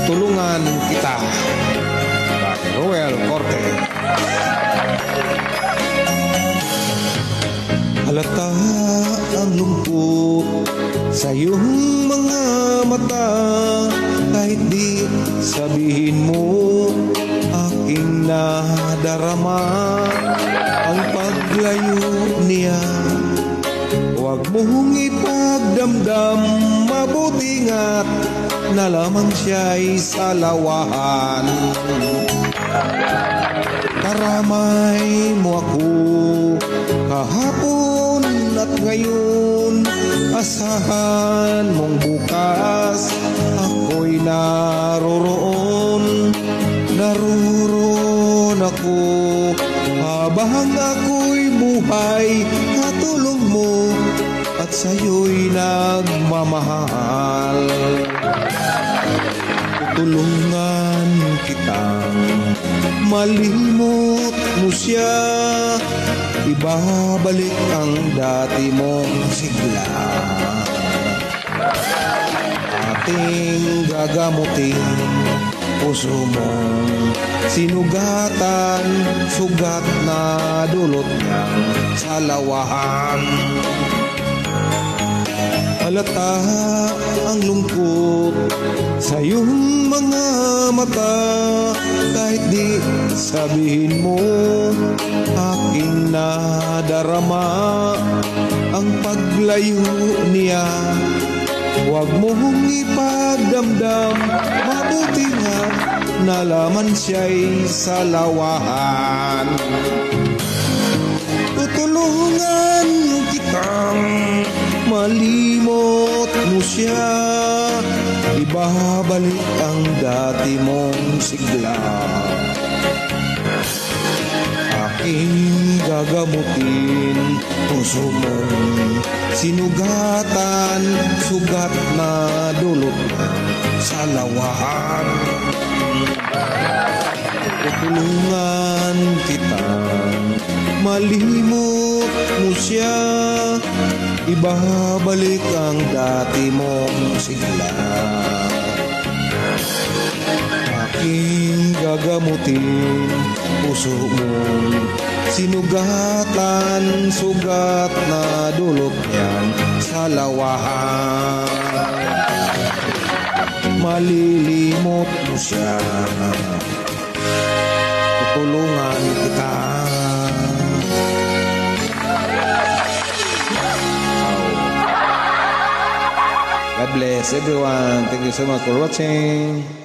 Tutulungan kita. By Roel Corte. Halata ang lungkot sa iyong mga mata, kahit di sabihin mo, aking nadarama ang paglayo niya. Huwag mong ipagdamdam, mabuti nga't na lamang siya'y salawahan. Karamay mo ako kahapon at ngayon, asahan mong bukas ako'y naroroon. Naroon ako habang ako'y buhay, katulong mo at sa'yo'y nagmamahal. Tutulungan kitang malimot mo siya, ibabalik ang dati mong sigla. Ating gagamutin puso mong sinugatan, sugat na dulot niyang salawahan. Halata ang lungkot sa iyong mga mata, kahit di sabihin mo, aking nadarama ang paglayo niya. Huwag mong ipagdamdam, mabuti nga nalaman siya'y salawahan. Tutulungan kitang malimot mo siya, ibabalik ang dati mong sigla. Aking gagamutin puso mong sinugatan, sugat na dulot ng salawahan. Tutulungan kitang malimot mo siya, ibabalik ang dati mong sigla. Aking gagamutin puso mong sinugatan, sugat na dulot niyang salawahan. Malilimot mo siya, tutulungan kita. God bless everyone. Thank you so much for watching.